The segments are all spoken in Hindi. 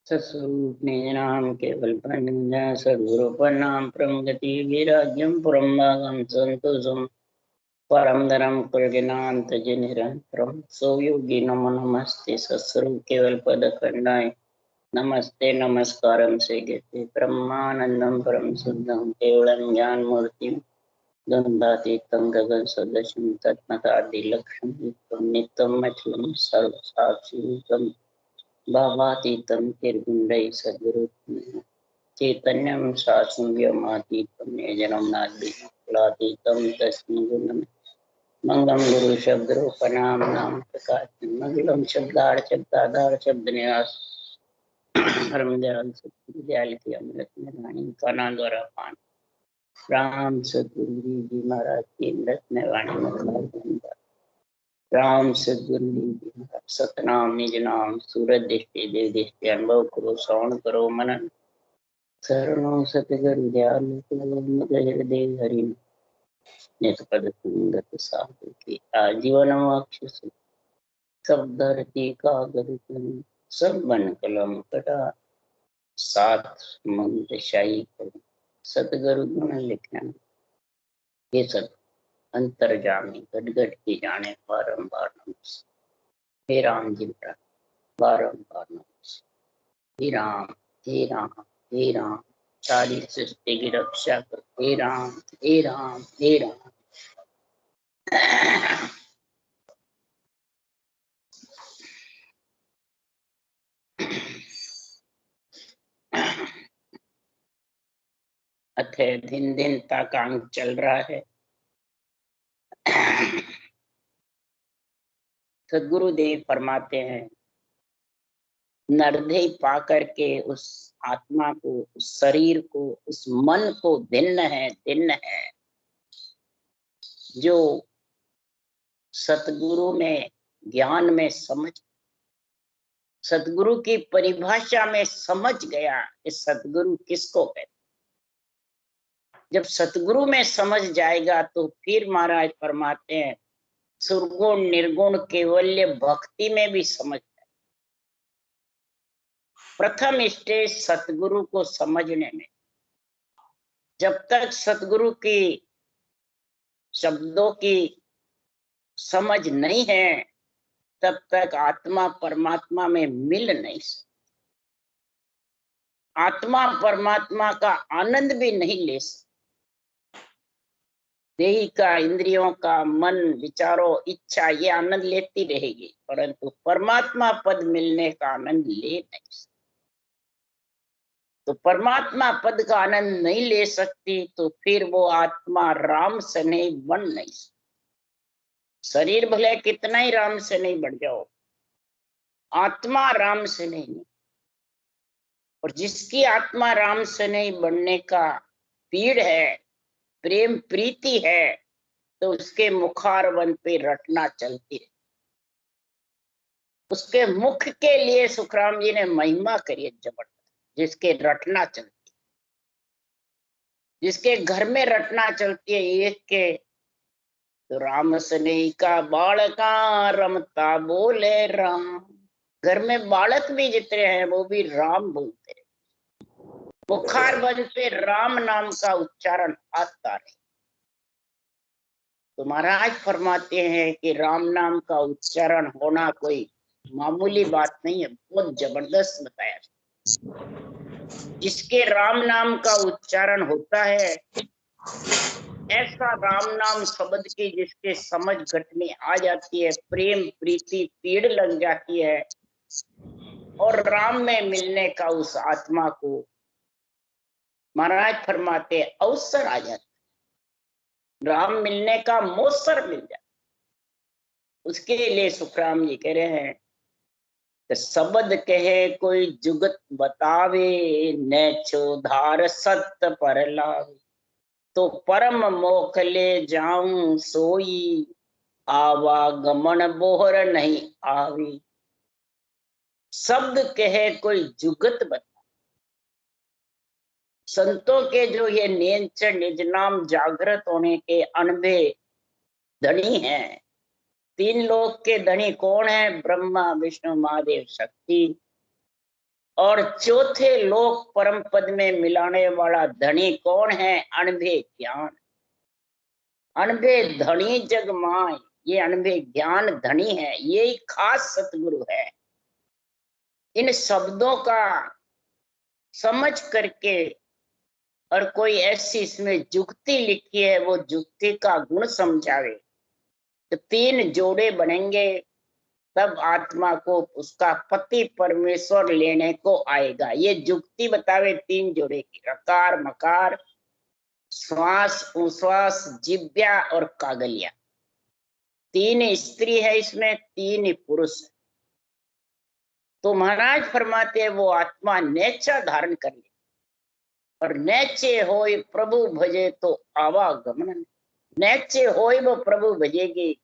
सत्स्वरूप निजनाम केवल प्रनिजा सद्गुरुपनाम प्रमगति विराज्यम पुरम भागम संतोषम परम धरम कुलगिनांत निरंतरम सोयोगी नमो नमस्ते सत्स्वरूप केवल पद खंडाय नमस्ते नमस्कारम से गते ब्रह्मानंदम परम शुद्धम केवलम ज्ञान मूर्ति द्वंद्वातीतं गगन सदृशं तत्मतादि लक्ष्यं नित्यं मचलम सर्व साक्षी भावातीतं निर्गुण्डैः सद्गुरुः चैतन्यं शाश्वतं व्योमातीतं निजनं नाद्यतीतं तस्मै गुरुनमः मंगलम गुरु शब्द रूपनाम नाम प्रकाश मंगलम शब्दार्थ शब्दाधार शब्द निवास धर्मदयाल सत्य की अमृत में वाणी काना द्वारा पान राम सतगुरु जी महाराज की अमृत में वाणी में राम सद्गुरु जी सतनाम निज नाम सूरत दृष्टि देव दृष्टि अनुभव करो श्रवण करो मनन शरणों सतगुरु हृदय हरि नित पद संगत साधु की आजीवन मोक्ष सब धरती का गरुकन सब बन कलम कटा सात मंत्र शाही करो सतगुरु गुण लिखना ये सब अंतर्जामी गटगट की जाने बारंबार नमस्ते हे राम जी बारंबार नमस्ते हे राम हे राम हे राम सारी सृष्टि की रक्षा कर हे राम हे राम हे राम। अथे दिन दिन तक अंक चल रहा है। सदगुरुदेव फरमाते हैं नरदेह पा करके उस आत्मा को उस शरीर को उस मन को भिन्न है जो सतगुरु में ज्ञान में समझ सतगुरु की परिभाषा में समझ गया कि सतगुरु किसको कहते। जब सतगुरु में समझ जाएगा तो फिर महाराज फरमाते हैं सुरगुण निर्गुण केवल्य भक्ति में भी समझ जाए। प्रथम स्टेज सतगुरु को समझने में, जब तक सतगुरु की शब्दों की समझ नहीं है तब तक आत्मा परमात्मा में मिल नहीं सकती, आत्मा परमात्मा का आनंद भी नहीं ले सकती। देही का, इंद्रियों का, मन, विचारों, इच्छा ये आनंद लेती रहेगी परंतु परमात्मा पद मिलने का आनंद ले नहीं सकती। तो परमात्मा पद का आनंद नहीं ले सकती तो फिर वो आत्मा राम से नहीं बन नहीं सकती। शरीर भले कितना ही राम से नहीं बढ़ जाओ, आत्मा राम से नहीं। और जिसकी आत्मा राम से नहीं बढ़ने का पीड़ है, प्रेम प्रीति है, तो उसके मुखारवन पे रटना चलती है। उसके मुख के लिए सुखराम जी ने महिमा करी है जबरदस्त, जिसके रटना चलती, जिसके घर में रटना चलती है एक के तो राम सने का बालका रमता बोले राम। घर में बालक भी जितने हैं वो भी राम बोलते हैं, बुखार बन पे राम नाम का उच्चारण आता है। तो महाराज फरमाते हैं कि राम नाम का उच्चारण होना कोई मामूली बात नहीं है, बहुत जबरदस्त बताया। जिसके राम नाम का उच्चारण होता है, ऐसा राम नाम शब्द की जिसके समझ घट में आ जाती है, प्रेम प्रीति पीड़ लग जाती है और राम में मिलने का उस आत्मा को महाराज फरमाते अवसर आ जाता, राम मिलने का मौसर मिल जाता। उसके लिए सुखराम जी कह रहे हैं शब्द कहे कोई जुगत बतावे न चौधार सत्य पर लावे। तो परम मोख ले जाऊं सोई आवागमन बोहर नहीं आवी। शब्द कहे कोई जुगत बता, संतों के जो ये निज निज नाम जागृत होने के अनबे धनी हैं। तीन लोक के धनी कौन है? ब्रह्मा विष्णु महादेव शक्ति। और चौथे लोक परम पद में मिलाने वाला धनी कौन है? अनभे ज्ञान। अनभे धनी जग माय, ये अनभे ज्ञान धनी है, ये खास सतगुरु है। इन शब्दों का समझ करके, और कोई ऐसी इसमें जुक्ति लिखी है, वो जुक्ति का गुण समझावे तो 3 जोड़े बनेंगे, तब आत्मा को उसका पति परमेश्वर लेने को आएगा। ये जुक्ति बतावे 3 जोड़े की, रकार मकार, श्वास उश्वास, जिब्या और कागलिया। 3 स्त्री है इसमें, 3 पुरुष। तो महाराज फरमाते हैं वो आत्मा नेचा धारण कर ले, और नेचे होय प्रभु भजे तो आवागमन। नेचे होय वो प्रभु भजेगी,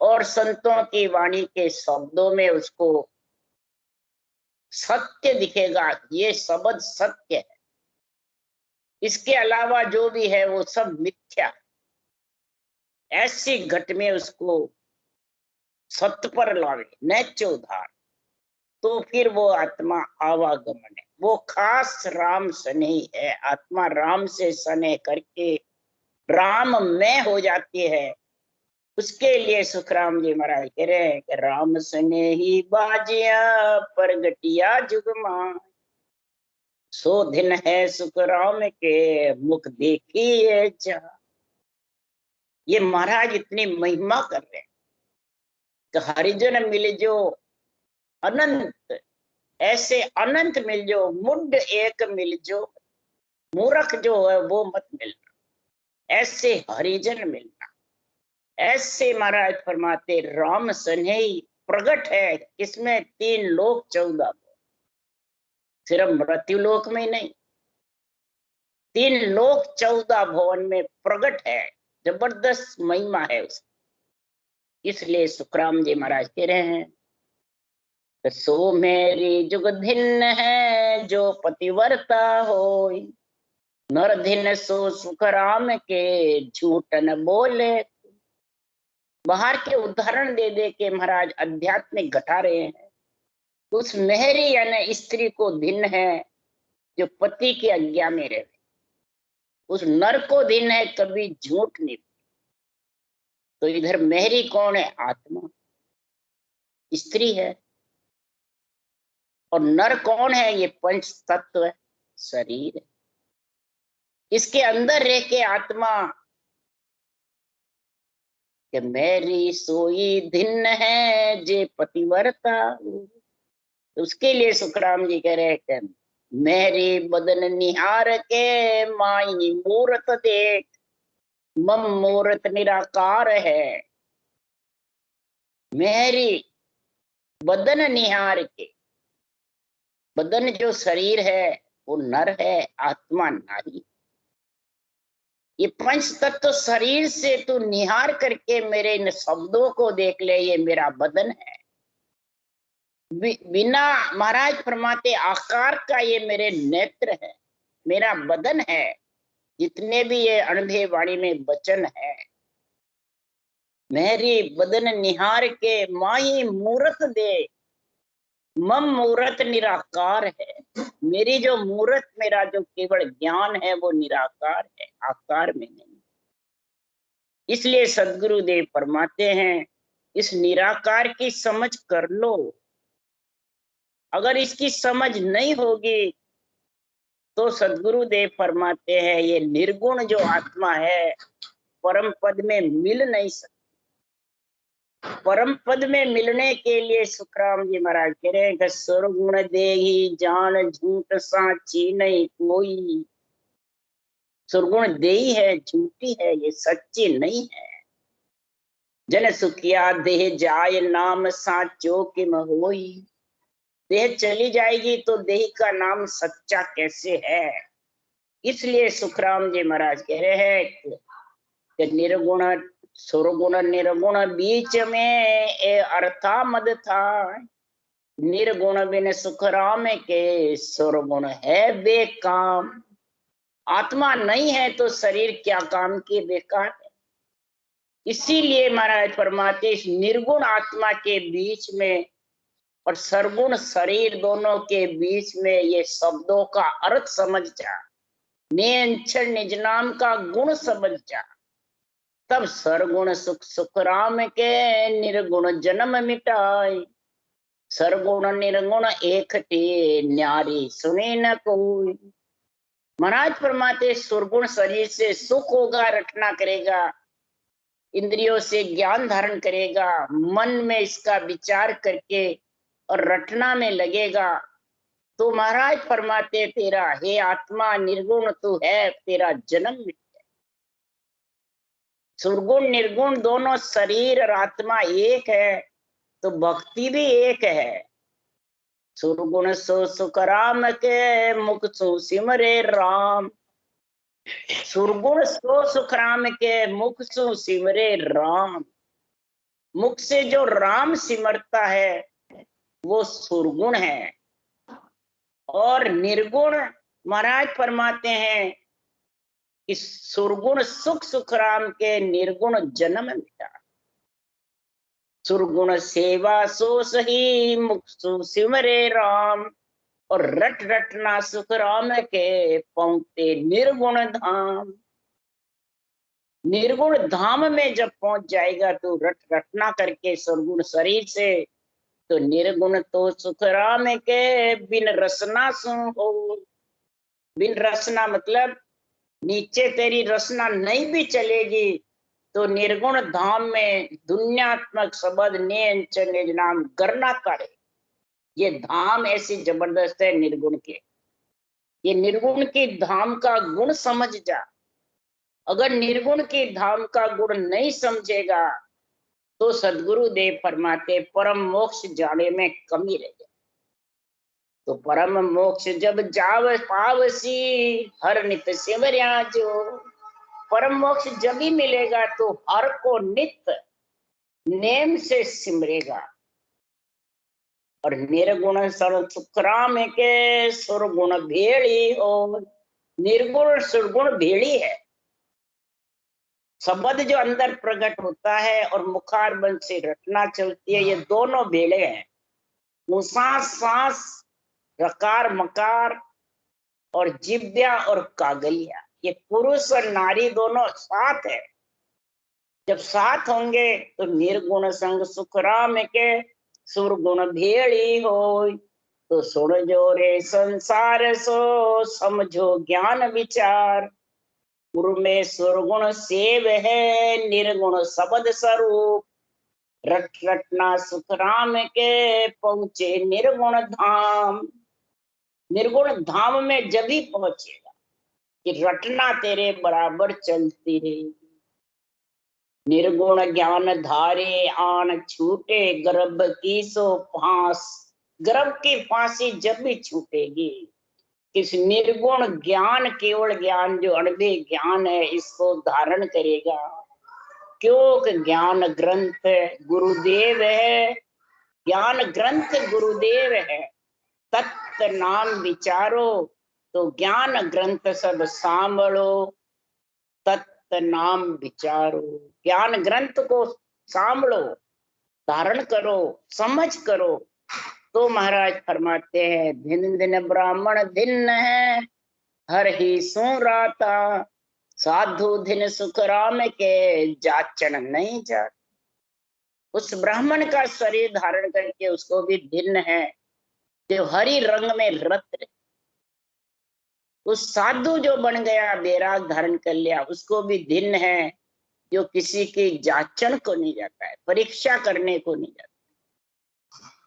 और संतों की वाणी के शब्दों में उसको सत्य दिखेगा, ये शब्द सत्य है, इसके अलावा जो भी है वो सब मिथ्या। ऐसी घट में उसको सत्य पर लावे, नैचो धार, तो फिर वो आत्मा आवागमन है। वो खास राम स्नेही है। आत्मा राम से स्नेह करके राम में हो जाती है। उसके लिए सुखराम जी महाराज कह रहे हैं कि राम स्नेही बाजिया परगटिया जुगमा, सो दिन है सुख राम के मुख देखिए जा। ये महाराज इतनी महिमा कर रहे हैं कि हरिजन मिल जो अनंत, ऐसे अनंत मिल जो, मुड एक मिल जो, मूर्ख जो है वो मत मिलना, ऐसे हरिजन मिलना। ऐसे महाराज फरमाते राम स्नेही प्रगट है इसमें 3 लोक 14, सिर्फ मृत्युलोक में नहीं, 3 लोक 14 भवन में प्रगट है। जबरदस्त महिमा है उसकी। इसलिए सुखराम जी महाराज कह रहे हैं, सो मेरी जुग धिन है जो पतिवर्ता होय, नर धिन सो सुखराम के झूठ न बोले। बाहर के उदाहरण दे दे के महाराज आध्यात्मिक घटा रहे हैं। उस मेहरी यानी स्त्री को धिन है जो पति की आज्ञा में रहे, उस नर को धिन है कभी झूठ नहीं। तो इधर मेहरी कौन है? आत्मा, स्त्री है। और नर कौन है? ये पंच तत्व है, शरीर है। इसके अंदर रह के आत्मा कि मेरी सोई धिन है जे पतिवर्ता। उसके लिए सुखराम जी कह रहे हैं, मेरी बदन निहार के माई मूरत देख, मम मूरत निराकार है। मेरी बदन निहार के, बदन जो शरीर है वो नर है, आत्मा नारी। ये पंच तत्व शरीर से तू निहार करके मेरे इन शब्दों को देख ले, ये मेरा बदन है। बिना महाराज फरमाते आकार का ये मेरे नेत्र है, मेरा बदन है। जितने भी ये अणभे वाणी में वचन है, मेरी बदन निहार के माही मूरत दे, मम मूरत निराकार है। मेरी जो मूरत, मेरा जो केवल ज्ञान है वो निराकार है, आकार में नहीं। इसलिए सदगुरुदेव फरमाते हैं इस निराकार की समझ कर लो। अगर इसकी समझ नहीं होगी तो सदगुरुदेव फरमाते हैं ये निर्गुण जो आत्मा है परम पद में मिल नहीं सकती। परम पद में मिलने के लिए सुखराम जी महाराज कह रहे हैं कि सुरगुण देही जान झूठ साची नहीं कोई। सुरगुण देही है, झूठी है, ये सच्ची नहीं है। जन सुखिया देह जाय नाम साचो किम होई। देह चली जाएगी तो देह का नाम सच्चा कैसे है? इसलिए सुखराम जी महाराज कह रहे हैं कि निर्गुण सुरगुण निर्गुण बीच में ए अर्था मद था। निर्गुण बिन सुखराम के सुरगुण है बेकाम। आत्मा नहीं है तो शरीर क्या काम की, बेकार है। इसीलिए महाराज फरमाते इस निर्गुण आत्मा के बीच में और सरगुण शरीर दोनों के बीच में ये शब्दों का अर्थ समझ जा, ने निज नाम का गुण समझ जा, तब सरगुण सुख सुख राम के निर्गुण जन्म मिटाए। सरगुण निर्गुण एक थे न्यारी सुने न कोई। महाराज फरमाते सुरगुण शरीर से सुख होगा, रटना करेगा, इंद्रियों से ज्ञान धारण करेगा, मन में इसका विचार करके और रटना में लगेगा, तो महाराज फरमाते तेरा हे आत्मा निर्गुण तू है, तेरा जन्म मिट गया। सुरगुण निर्गुण दोनों शरीर और आत्मा एक है, तो भक्ति भी एक है। सुरगुण सो सुख राम के मुख सो सिमरे राम। सुरगुण सो सुख राम के मुख सो सिमरे राम। मुख से जो राम सिमरता है वो सुरगुण है। और निर्गुण महाराज फरमाते हैं कि सुरगुण सुख सुख राम के निर्गुण जन्म मिटा। सुरगुण सेवा सो सही मुख सो सिमरे राम। और रट रटना सुख राम के पहुंचते निर्गुण धाम। निर्गुण धाम में जब पहुंच जाएगा तो रट रटना करके सुरगुण शरीर से, तो निर्गुण तो सुख राम के बिन रसना सु हो। बिन रसना मतलब नीचे तेरी रसना नहीं भी चलेगी तो निर्गुण धाम में दुनियात्मक शब्द ने नाम करना करे। ये धाम ऐसी जबरदस्त है निर्गुण के। ये निर्गुण की धाम का गुण समझ जा। अगर निर्गुण की धाम का गुण नहीं समझेगा तो सदगुरु देव फरमाते परम मोक्ष जाने में कमी रह जाए। तो परम मोक्ष जब जाव पावसी हर नित सिमरिया जो। परम मोक्ष जब ही मिलेगा तो हर को नित्य नेम से सिमरेगा। और निर्गुण सर सुखराम के सुरगुण भेड़ी हो। निर्गुण सुरगुण भेड़ी है। शब्द जो अंदर प्रकट होता है और मुखारबंद से रटना चलती है, ये दोनों भेड़े हैं। मुसास सांस रकार मकार और जिब्या और कागलिया, ये पुरुष और नारी दोनों साथ है। जब साथ होंगे तो निर्गुण संग सुखराम के सुरगुण भेड़ी हो। तो सुन जो रे संसार सो समझो ज्ञान विचार। गुरु में सुरगुण सेव है निर्गुण शब्द स्वरूप। रट रटना सुखराम के पहुंचे निर्गुण धाम। निर्गुण धाम में जब ही पहुंचेगा कि रटना तेरे बराबर चलती रहेगी। निर्गुण ज्ञान धारे आन छूटे गर्भ की सो फांस। गर्भ की फांसी जब भी छूटेगी। इस निर्गुण ज्ञान केवल ज्ञान जो अणबे ज्ञान है इसको धारण करेगा। क्यों ज्ञान ग्रंथ गुरुदेव है। ज्ञान ग्रंथ गुरुदेव है। तत्व नाम विचारो तो ज्ञान ग्रंथ सब सांभलो। तत्व नाम विचारो, ज्ञान ग्रंथ को सांभलो, धारण करो, समझ करो। तो महाराज फरमाते हैं दिन दिन ब्राह्मण दिन है हर ही सो राता। साधु दिन सुख राम के जाचन नहीं जात। उस ब्राह्मण का शरीर धारण करके उसको भी दिन है जो हरि रंग में रत रहे। उस साधु जो बन गया बैराग धारण कर लिया उसको भी दिन है जो किसी की जाचन को नहीं जाता है, परीक्षा करने को नहीं जाता,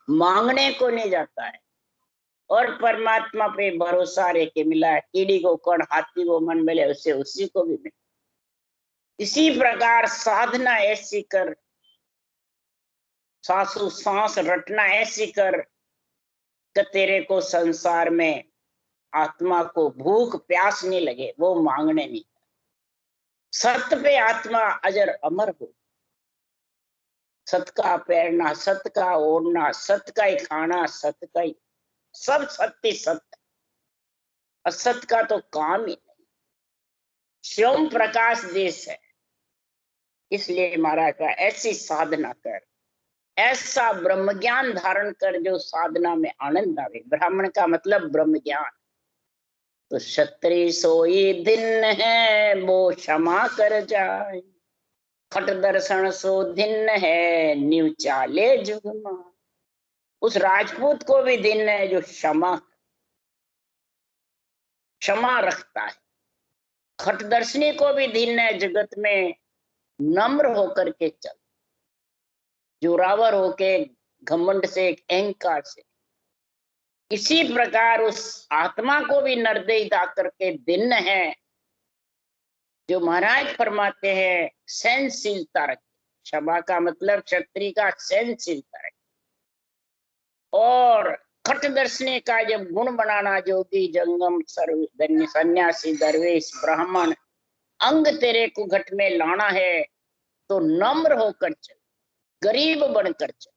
मांगने को नहीं जाता है और परमात्मा पे भरोसा रह के मिला है। कीड़ी को कण हाथी को मन मिले उससे उसी को भी मिले। इसी प्रकार साधना ऐसी कर, सासु सांस रटना ऐसी कर कि तेरे को संसार में आत्मा को भूख प्यास नहीं लगे, वो मांगने नहीं। सत्य पे आत्मा अजर अमर हो। सत्य का पहनना, सत्य का ओढ़ना, सत्य का ही खाना, सत्य का ही सब सत्य सत्य। असत्य का तो काम ही नहीं। स्वयं प्रकाश देश है। इसलिए महाराज का ऐसी साधना कर, ऐसा ब्रह्म ज्ञान धारण कर जो साधना में आनंद आवे। ब्राह्मण का मतलब ब्रह्म ज्ञान। तो क्षत्रिय सोई दिन है वो क्षमा कर जाए, खट दर्शन सो दिन है न्यू चाले जुगमा। उस राजपूत को भी दिन है जो क्षमा रखता है। खटदर्शनी को भी दिन है जगत में नम्र होकर के चल, जोरावर होके घमंड से अहंकार से। इसी प्रकार उस आत्मा को भी नरदेह दा करके दिन है जो महाराज फरमाते हैं सहनशीलता रखे। क्षमा का मतलब क्षत्रिय का सहनशीलता रखे। और खटदर्शनी का जब गुण बनाना, जोगी जंगम सर्व सन्यासी दरवेश ब्राह्मण अंग तेरे को घट में लाना है तो नम्र होकर चल, गरीब बनकर चल।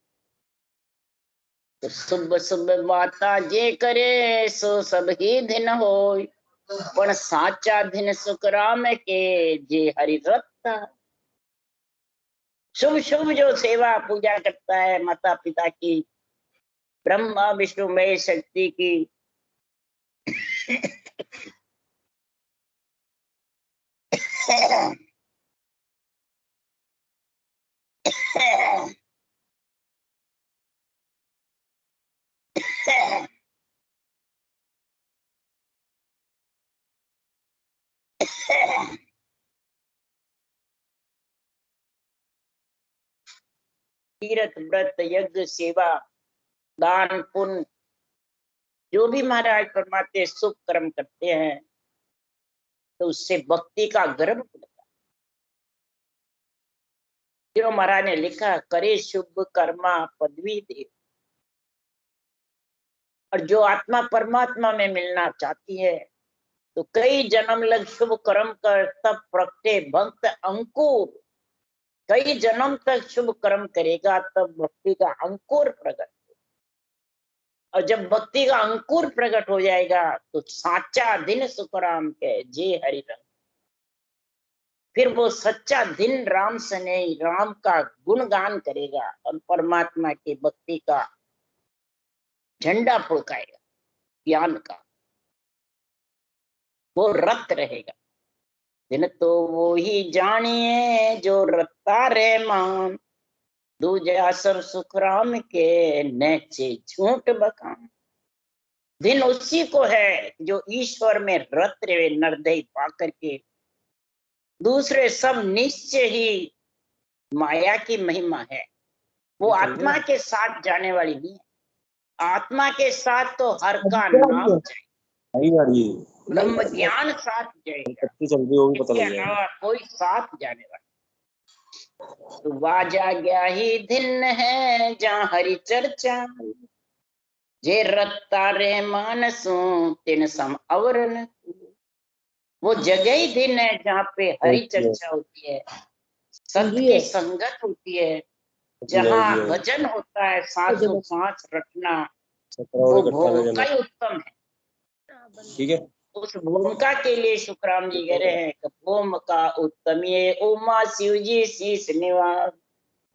तो सुबह सुबह बाता जे करे सो सब ही दिन होय, पण साचा दिन सुखराम के जे हरि रत्ता। शुभ शुभ जो सेवा पूजा करता है माता पिता की, ब्रह्मा विष्णु महेश शक्ति की, तीर्थ व्रत यज्ञ सेवा दान पुण्य जो भी महाराज फरमाते शुभ कर्म करते हैं तो उससे भक्ति का गर्भ खुलता है। जो महाराज ने लिखा करे शुभ कर्मा पदवी दे। और जो आत्मा परमात्मा में मिलना चाहती है तो कई जन्म लग शुभ कर्म कर तब प्रगटे भक्त अंकुर। कई जन्म तक शुभ कर्म करेगा तब भक्ति का अंकुर प्रकट। और जब भक्ति का अंकुर प्रकट हो जाएगा तो साचा दिन सुखराम के जे हरि रंग। फिर वो सच्चा दिन राम सने राम का गुणगान करेगा और परमात्मा की भक्ति का झंडा फड़काएगा। ज्ञान का वो रत रहेगा। दिन तो वो ही जानिए जो रत्ता रे मान, दूजा सब सुखराम के नेचे झूठ बखान। दिन उसी को है जो ईश्वर में रत रहे नरदय पा करके। दूसरे सब निश्चय ही माया की महिमा है, वो आत्मा के साथ जाने वाली नहीं है। आत्मा के साथ तो हर का नाम चाहिए, ब्रह्म ज्ञान साथ जाएगा, इसके अलावा कोई साथ जाने वाला। तो वाजा गया ही दिन है जहाँ हरि चर्चा, जे रत्ता रे मानसो तिन सम अवरन। वो जगह ही दिन है जहाँ पे हरि चर्चा होती है, संत की संगत होती है, जहाँ भजन होता है, सांसों सांस रखना, वो भूमिका ही उत्तम है। ठीक है, उस भूमिका के लिए शुक्राम जी कह रहे हैं कि भूमिका उत्तम ये उमा शिव जी शीश निवास,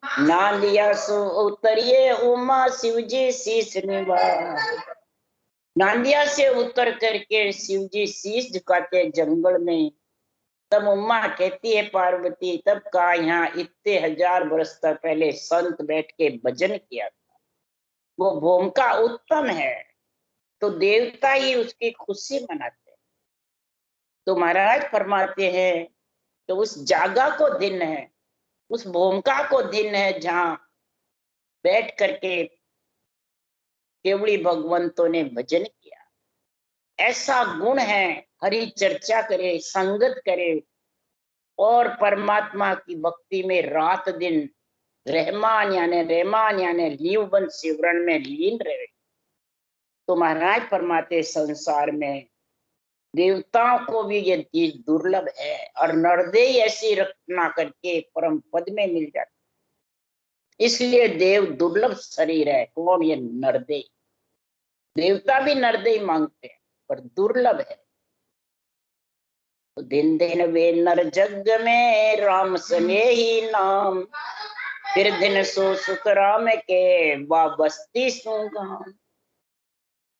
ना लिया सो उतरिए उमा शिव जी शीश निवास। नांदिया से उतर करके शिव जी शीश झुकाते जंगल में। तब उम्मा कहती है पार्वती तब का यहाँ इतने हजार वर्ष तक पहले संत बैठ के भजन किया था, वो भूमिका उत्तम है तो देवता ही उसकी खुशी मनाते हैं। तो महाराज फरमाते हैं तो उस जागा को दिन है, उस भूमिका को दिन है जहाँ बैठ करके केवड़ी भगवंतों ने भजन किया। ऐसा गुण है हरि चर्चा करे, संगत करे और परमात्मा की भक्ति में रात दिन रहमान यानी लीवबंद शिवरण में लीन रहे। तो महाराज फरमाते संसार में देवताओं को भी ये चीज दुर्लभ है और नरदेह ऐसी रचना करके परम पद में मिल जाती। इसलिए देव दुर्लभ शरीर है। कौन? ये नरदेह। देवता भी नरदेह मांगते हैं पर दुर्लभ है। तो दिन दिन वे नर जग में राम सने ही नाम, फिर दिन सो सुख राम के, वह बस्ती सो गाँव।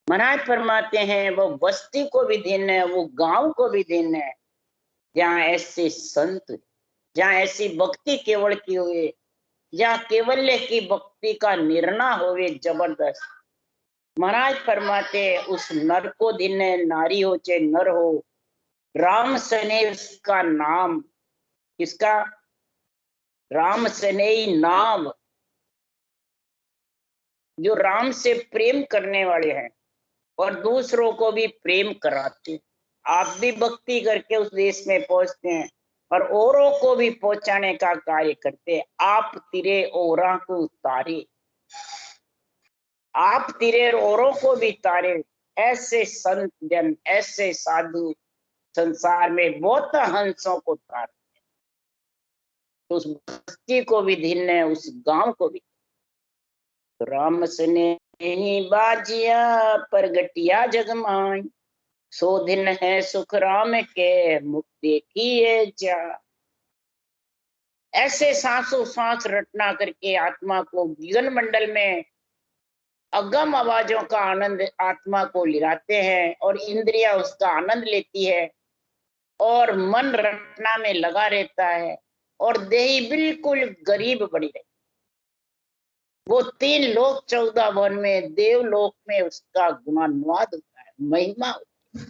महाराज फरमाते हैं वो बस्ती को भी दिन है, वो गांव को भी दिन है, जहाँ ऐसे संत, जहाँ ऐसी भक्ति केवल की हुए, जहाँ केवल्य की भक्ति का निर्णय होवे जबरदस्त। महाराज फरमाते उस नर को दिन है, नारी हो चाहे नर हो, राम सने उसका नाम। किसका? राम सने नाम। जो राम से प्रेम करने वाले हैं और दूसरों को भी प्रेम कराते हैं। आप भी भक्ति करके उस देश में पहुंचते हैं और औरों को भी पहुंचाने का कार्य करते हैं। आप तिरे औरा को तारे, आप तिरे औरों को भी तारे। ऐसे संत जन, ऐसे साधु संसार में बहुत हंसों को तार। तो उस बस्ती को भी धीन है, उस गांव को भी। तो राम सने बाजिया परगटिया जगमाई, सो दिन है सुख राम के, मुक्ति की जा। ऐसे सांसों सांस रटना करके आत्मा को गगन मंडल में अगम आवाजों का आनंद आत्मा को लिराते हैं और इंद्रिया उसका आनंद लेती है और मन रटना में लगा रहता है और देही बिल्कुल गरीब बनी रहती। वो 3 लोक 14 वन में, देवलोक में उसका गुणानुवाद होता है, महिमा होती है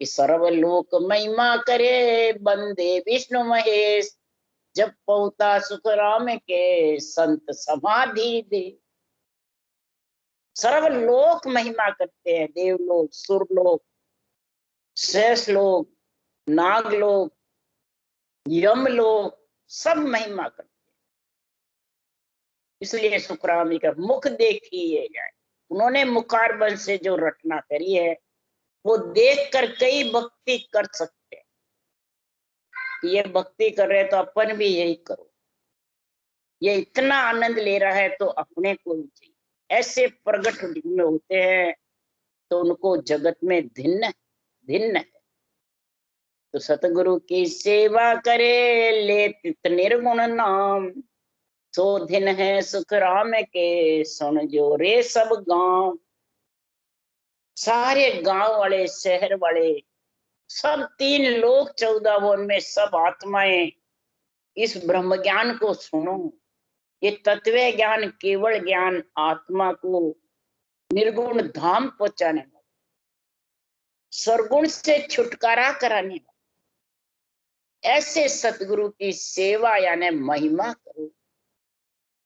कि सर्वलोक महिमा करे, बंदे विष्णु महेश, जब पहुता सुख राम के, संत समाधि दे। सर्वलोक महिमा करते हैं, देवलोक, सुरलोक, शेष लोक, नागलोक, यमलोक, सब महिमा करते। इसलिए सुखरामी का मुख देखिए जाए। उन्होंने मुखार बल से जो रचना करी है वो देखकर कई भक्ति कर सकते हैं। ये भक्ति कर रहे तो अपन भी यही करो। ये इतना आनंद ले रहा है तो अपने को भी चाहिए। ऐसे प्रगट में होते हैं तो उनको जगत में भिन्न भिन्न है। तो सतगुरु की सेवा करे, ले तित निर्गुण नाम, सो दिन है सुख राम के, सुन जो रे सब गांव। सारे गांव वाले, शहर वाले, सब 3 लोक 14 वन में सब आत्माएं इस ब्रह्म ज्ञान को सुनो। ये तत्व ज्ञान, केवल ज्ञान आत्मा को निर्गुण धाम पहुंचाने वाला, सरगुण से छुटकारा कराने वाला। ऐसे सतगुरु की सेवा यानी महिमा करो।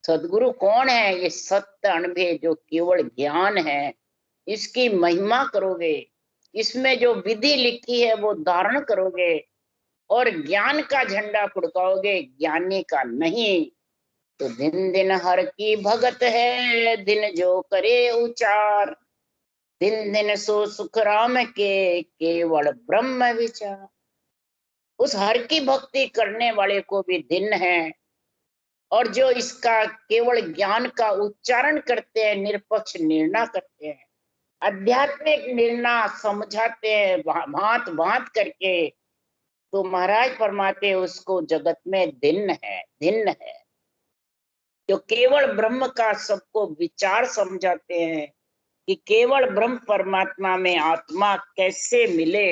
सतगुरु कौन है? ये सत्य अनुभव जो केवल ज्ञान है, इसकी महिमा करोगे, इसमें जो विधि लिखी है वो धारण करोगे और ज्ञान का झंडा फुड़काओगे, ज्ञानी का नहीं। तो दिन दिन हर की भगत है, दिन जो करे उचार, दिन दिन सो सुख राम के, केवल ब्रह्म विचार। उस हर की भक्ति करने वाले को भी दिन है और जो इसका केवल ज्ञान का उच्चारण करते हैं, निरपक्ष निर्णय करते हैं, आध्यात्मिक निर्णय समझाते हैं भांत भांत करके, तो महाराज फरमाते उसको जगत में दिन है, दिन है। जो केवल ब्रह्म का सबको विचार समझाते हैं कि केवल ब्रह्म परमात्मा में आत्मा कैसे मिले,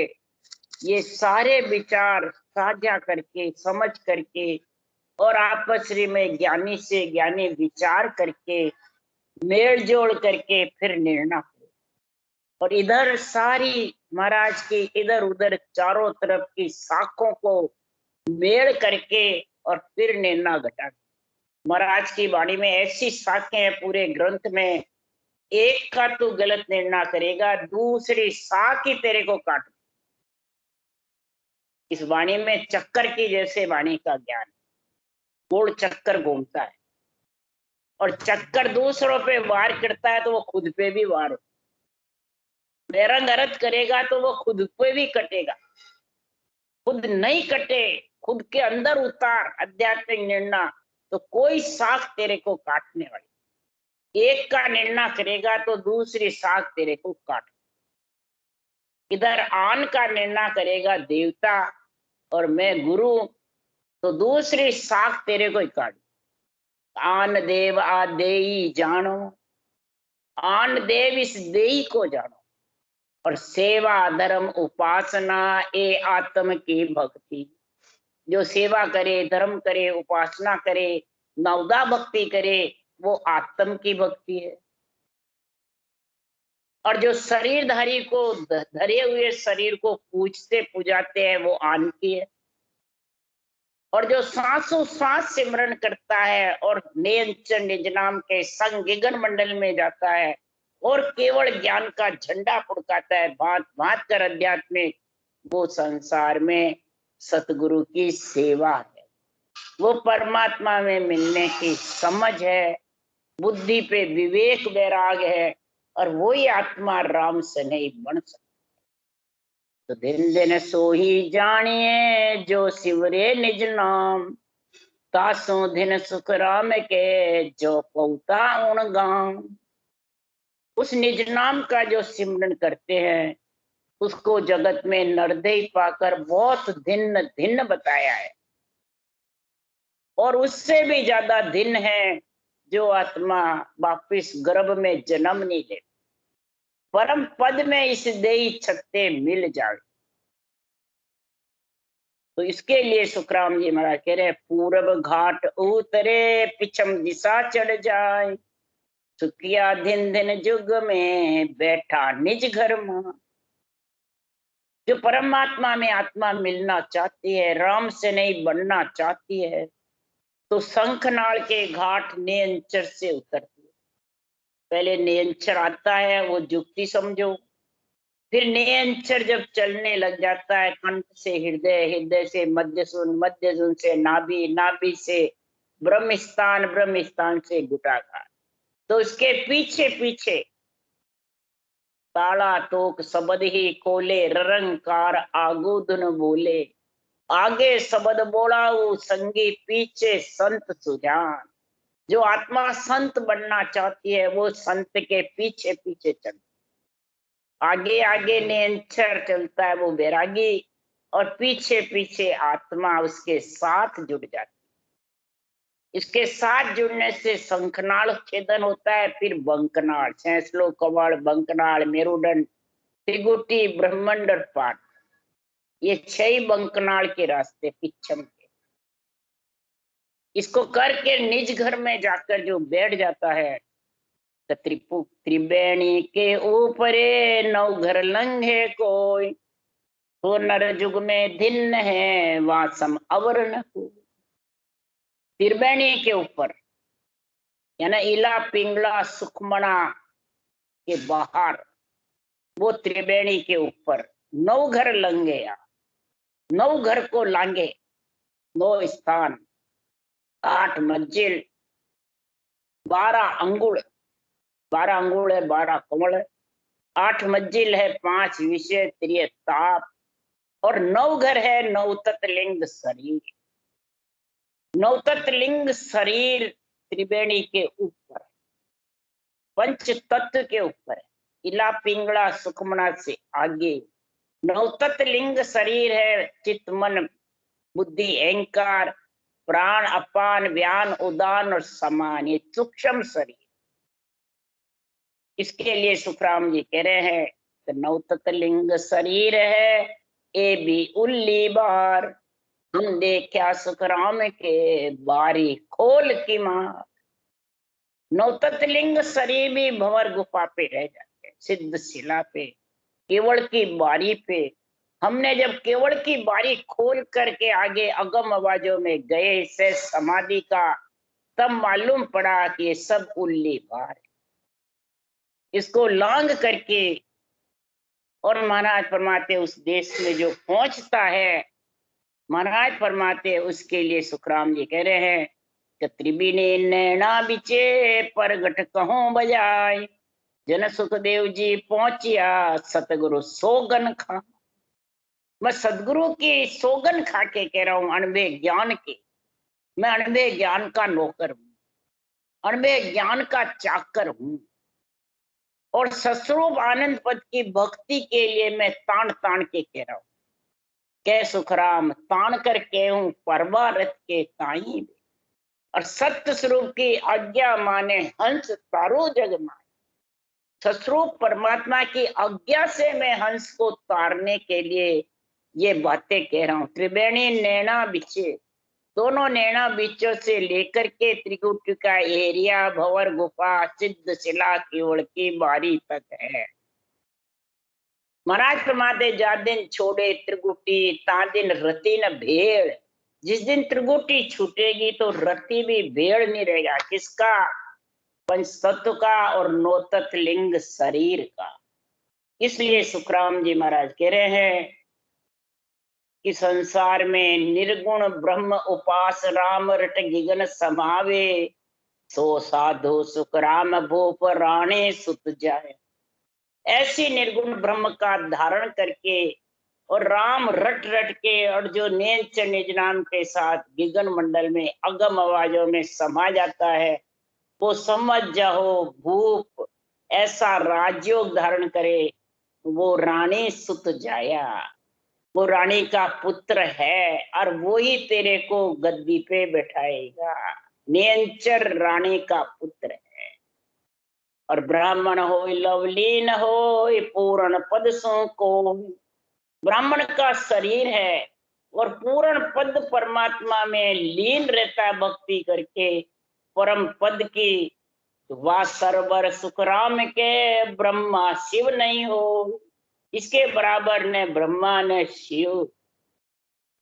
ये सारे विचार साझा करके, समझ करके और आपस में ज्ञानी से ज्ञानी विचार करके, मेल जोड़ करके फिर निर्णय। और इधर सारी महाराज की इधर उधर चारों तरफ की शाखों को मेल करके और फिर निर्णय घटा। महाराज की वाणी में ऐसी शाखें हैं पूरे ग्रंथ में, एक का तू गलत निर्णय करेगा, दूसरी शाख ही तेरे को काट। इस वाणी में चक्कर की जैसे वाणी का ज्ञान, गोल चक्कर घूमता है और चक्कर दूसरों पे वार करता है तो वो खुद पे भी वार हो। बेरंग अर्थ करेगा तो वो खुद पे भी कटेगा। खुद नहीं कटे, खुद के अंदर उतार आध्यात्मिक निर्णय, तो कोई शाख तेरे को काटने वाली। एक का निर्णय करेगा तो दूसरी शाख तेरे को काट। इधर आन का निर्णय करेगा देवता और मैं गुरु, तो दूसरी शाख तेरे को ही काट। आन देव आदेई जानो, आन देव इस देई को जानो, और सेवा धर्म उपासना ए आत्म की भक्ति। जो सेवा करे, धर्म करे, उपासना करे, नवदा भक्ति करे, वो आत्म की भक्ति है। और जो शरीरधारी को, धरे हुए शरीर को पूजते पुजाते हैं, वो आन की है। और जो सांसों सांस सिमरन करता है और निरंतर निज नाम के संग गगन मंडल में जाता है और केवल ज्ञान का झंडा फुड़काता है भांत भांत कर अध्यात्म, वो संसार में सतगुरु की सेवा है, वो परमात्मा में मिलने की समझ है, बुद्धि पे विवेक वैराग है, और वही आत्मा राम से नहीं बन सकती। तो दिन दिन सो ही जानिए जो शिवरे निज नाम, तासो दिन सुख राम के जो पौता उन गाम। उस निज नाम का जो सिमरन करते हैं उसको जगत में नरदेह पाकर बहुत धिन्न धिन्न बताया है। और उससे भी ज्यादा दिन है जो आत्मा वापिस गर्भ में जन्म नहीं ले, परम पद में इस देही छत्ते मिल जाए। तो इसके लिए सुखराम जी महाराज कह रहे, पूरब घाट उतरे पिछम दिशा चढ़ जाए, सुखिया दिन दिन जुग में बैठा निज घर में। जो परमात्मा में आत्मा मिलना चाहती है, राम से नहीं बनना चाहती है, तो शंखनाल के घाट नियंचर से उतरती है। पहले नियंचर आता है, वो जुक्ति समझो। फिर नियंचर जब चलने लग जाता है, कंठ से हृदय, हृदय से मध्यसून, मध्यसून से नाभि, नाभि से ब्रह्मस्थान, ब्रह्मस्थान से गुटाकार। तो इसके पीछे पीछे ताला तोक शब्द ही खोले, ररंकार आगू धुन बोले, आगे शब्द बोला वो संगी, पीछे संत सुजान। जो आत्मा संत बनना चाहती है वो संत के पीछे पीछे चलती, आगे आगे निरंतर चलता है वो बैरागी, और पीछे पीछे आत्मा उसके साथ जुड़ जाती। इसके साथ जुड़ने से शंखनाल छेदन होता है, फिर बंकनाल, सैंसलो, कवड़, बंकनाल, मेरुदंड, त्रिगुटी, ब्रह्मंड और पाठ, ये 6 बंकनाल के रास्ते पिछम के। इसको करके निज घर में जाकर जो बैठ जाता है, तो त्रिवेणी के ऊपरे 9 घर लंघे कोई, तो नर जुग में धिन्न है वासम अवर न को। त्रिवेणी के ऊपर यानी इला पिंगला सुखमणा के बाहर, वो त्रिवेणी के ऊपर 9 घर लंघे, 9 घर को लांगे, 9 स्थान, 8 मंजिल, 12 अंगुल, 12 अंगुल है, 12 कमल है, 8 मंजिल है, 5 विषय, 3 ताप, और 9 घर है, 9 तत्लिंग शरीर। 9 तत्लिंग शरीर त्रिवेणी के ऊपर, पंच तत्व के ऊपर, इला पिंगला सुखमना से आगे 9 तत्लिंग शरीर है, चित्त मन बुद्धि अहंकार प्राण अपान व्यान उदान और समान, ये सूक्ष्म शरीर। इसके लिए सुखराम जी कह रहे हैं कि 9 तत्लिंग शरीर है, ए भी उल्ली बार, हम देखा सुखराम के बारी खोल की मार। 9 तत्लिंग शरीर भी भंवर गुफा पे रह जाते हैं, सिद्ध शिला पे, केवल की बारी पे। हमने जब केवल की बारी खोल करके आगे अगम आवाजों में गए से समाधि का, तब मालूम पड़ा कि ये सब उल्ली बार है। इसको लांग करके और महाराज फरमाते उस देश में जो पहुंचता है, महाराज फरमाते उसके लिए सुखराम जी कह रहे हैं कि त्रिबिनी नैना बिचे परगट कहों बजाय, जन सुखदेव जी पहुंचिया सतगुरु सोगन खा। मैं सदगुरु की सोगन खा के कह रहा हूं, अनबे ज्ञान की। मैं अनबे ज्ञान का नौकर हूं, अनबे ज्ञान का चाकर हूं, और सस्वरूप आनंद पद की भक्ति के लिए मैं तान तान के कह रहा हूं। कै सुखराम तान कर के हूं परवा रथ के ताई, और सत्य स्वरूप की आज्ञा माने हंस तारो जग माने। सस्वरूप परमात्मा की आज्ञा से मैं हंस को तारने के लिए ये बातें कह रहा हूं। त्रिवेणी नैना बिछे, दोनों नैना बीचों से लेकर के त्रिकुट का एरिया, भंवर गुफा, सिद्ध शिला, केवड़ की बारी तक है। महाराज फरमाते जा दिन छोड़े त्रिकुटी ता दिन रति न भेड़। जिस दिन त्रिकुटी छूटेगी तो रति भी भेड़ नहीं रहेगा। किसका? पंच तत्व का और नौ तत्व लिंग शरीर का। इसलिए सुखराम जी महाराज कह रहे हैं कि संसार में निर्गुण ब्रह्म उपास राम रट गिगन समावे, सो साधु सुखराम भूप राणे सुत जाए। ऐसी निर्गुण ब्रह्म का धारण करके और राम रट रट के और जो नेच निज नाम के साथ गिगन मंडल में अगम आवाजों में समा जाता है, वो समझ जाओ भूप ऐसा राजयोग धारण करे, वो रानी सुत जाया, वो रानी का पुत्र है और वो ही तेरे को गद्दी पे बैठाएगा। नियंचर रानी का पुत्र है और ब्राह्मण हो लवलीन हो पूर्ण पद सो को। ब्राह्मण का शरीर है और पूर्ण पद परमात्मा में लीन रहता है भक्ति करके परम पद की। वा सरवर सुखराम के ब्रह्मा शिव नहीं हो। इसके बराबर ने ब्रह्मा ने शिव।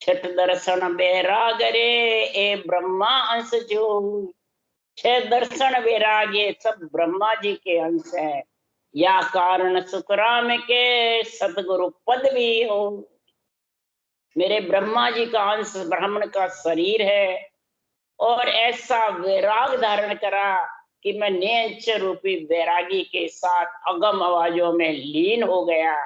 छठ दर्शन बैराग रे ए ब्रह्मा अंश जो। छह दर्शन वैराग ये सब ब्रह्मा जी के अंश है। या कारण सुखराम के सतगुरु पद भी हो। मेरे ब्रह्मा जी का अंश ब्राह्मण का शरीर है और ऐसा वैराग धारण करा कि मैं नेच रूपी वैरागी के साथ अगम आवाजों में लीन हो गया।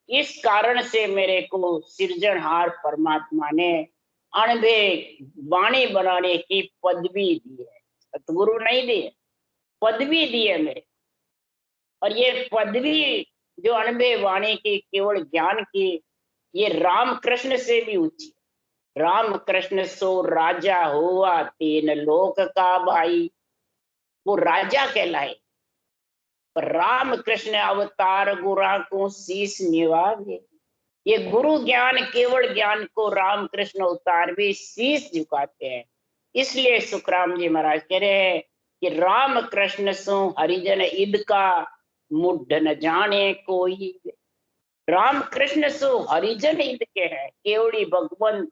इस कारण से मेरे को सृजनहार परमात्मा ने अणभे वाणी बनाने की पदवी दी है। सतगुरु नहीं दी, पदवी दी है मेरे। और ये पदवी जो अणभे वाणी की, केवल ज्ञान की, ये राम कृष्ण से भी ऊंची। राम कृष्ण सो राजा हुआ तीन लोक का भाई। वो राजा कहलाए। पर राम कृष्ण अवतार गुरा को शीश निवागे। ये गुरु ज्ञान केवल ज्ञान को राम कृष्ण अवतार भी शीश झुकाते हैं। इसलिए सुखराम जी महाराज कह रहे हैं कि राम कृष्ण सो हरिजन ईद का मुड्ढ न जाने कोई। राम कृष्ण सो हरिजन ईद के हैं, केवड़ी भगवान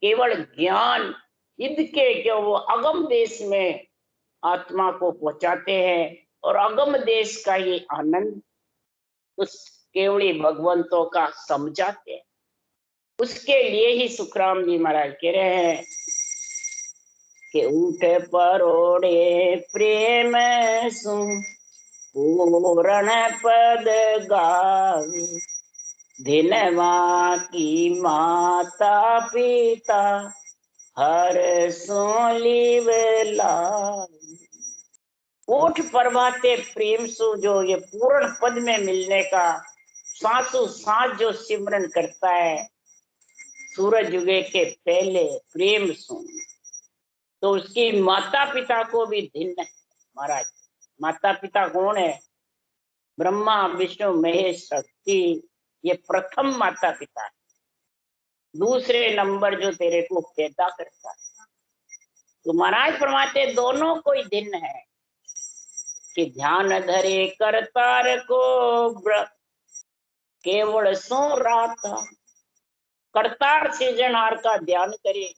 केवल ज्ञान ईद के, जो वो अगम देश में आत्मा को पहुंचाते हैं और अगम देश का ये आनंद उस केवड़ी भगवंतों का समझाते हैं। उसके लिए ही सुखराम जी महाराज कह रहे हैं कि उठे परोड़े प्रेम सु पूर्ण पद गावे। दिनवा की माता पिता हर सोलिव लाए। ओठ परवाते प्रेम सु, जो ये पूर्ण पद में मिलने का सांसों सांस जो सिमरन करता है सूरज उगे के पहले प्रेम सु, तो उसकी माता पिता को भी भिन्न है। महाराज माता पिता कौन है? ब्रह्मा विष्णु महेश शक्ति, ये प्रथम माता पिता है। दूसरे नंबर जो तेरे को पैदा करता है। तो महाराज फरमाते दोनों कोई भिन्न है कि ध्यान धरे करतार को केवल सो रात। करतार सृजनहार का ध्यान करे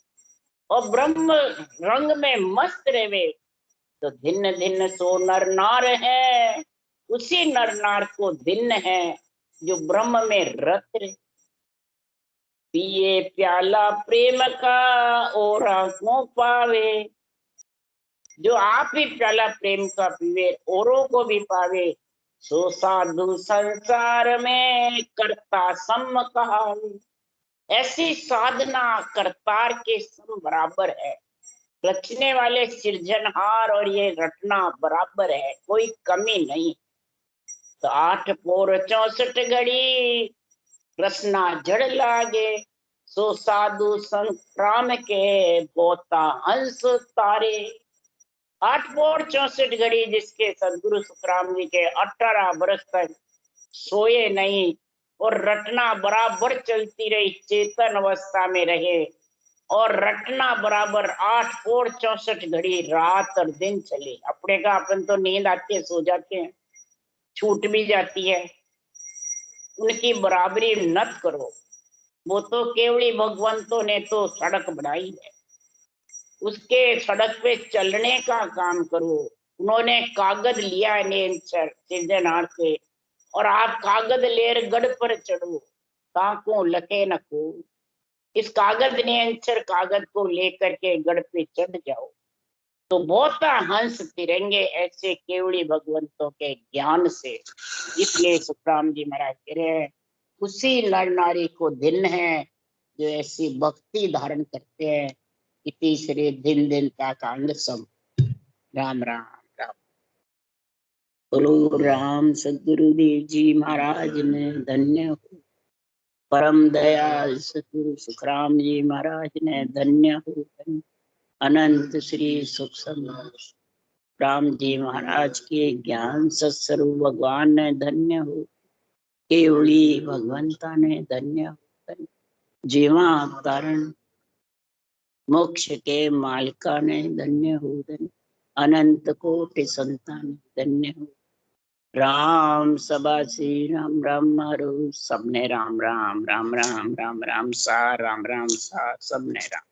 और ब्रह्म रंग में मस्त रहे, तो धिन्न धिन्न सो नर नार है। उसी नर नार को भिन्न है जो ब्रह्म में रत रहे। पिए प्याला प्रेम का और आंखों पावे। जो आप ही प्याला प्रेम का पीवे औरों को भी पावे, सो साधु संसार में करता सम कहावे। ऐसी साधना करतार के सम बराबर है। रचने वाले सृजनहार और ये रटना बराबर है, कोई कमी नहीं। तो 8 पोर 64 घड़ी रसना जड़ लागे। सो साधु संक्राम के बोता हंस तारे। 8 पौर 64 घड़ी जिसके सदगुरु सुखराम जी के 18 बरस तक सोए नहीं और रटना बराबर चलती रही, चेतन अवस्था में रहे और रटना बराबर 8 पौर 64 घड़ी रात और दिन चले। अपने का अपन तो नींद आती है, सो जाते हैं, छूट भी जाती है, उनकी बराबरी नत करो। वो तो केवली भगवंतों ने तो सड़क बनाई है, उसके सड़क पे चलने का काम करो। उन्होंने कागज लिया है सिरजनहार से, और आप कागज लेर गढ़ पर चढ़ो, ताको लखे न को। इस कागज ने अंचर कागज को लेकर के गढ़ पे चढ़ जाओ तो बहुत हंस तिरंगे ऐसे केवली भगवंतों के ज्ञान से। इसलिए सुखराम जी महाराज कह रहे हैं, उसी नर नारी को दिन है जो ऐसी भक्ति धारण करते हैं कि तीसरे दिन दिन का कांड सब। राम राम राम। बोलो राम सदगुरुदेव जी महाराज ने धन्य हो। परम दयाल सतगुरु सुखराम जी महाराज ने धन्य हो। अनंत श्री सुख राम जी महाराज के ज्ञान सत्स्वरूप भगवान ने धन्य हो। केवली भगवंता ने धन्य हो। जीवा अवतारण मोक्ष के मालिका ने धन्य हो। अनंत कोटि संतान धन्य हो। राम सभा श्री राम राम रो सबने राम राम राम राम राम राम सा राम राम सा सबने राम।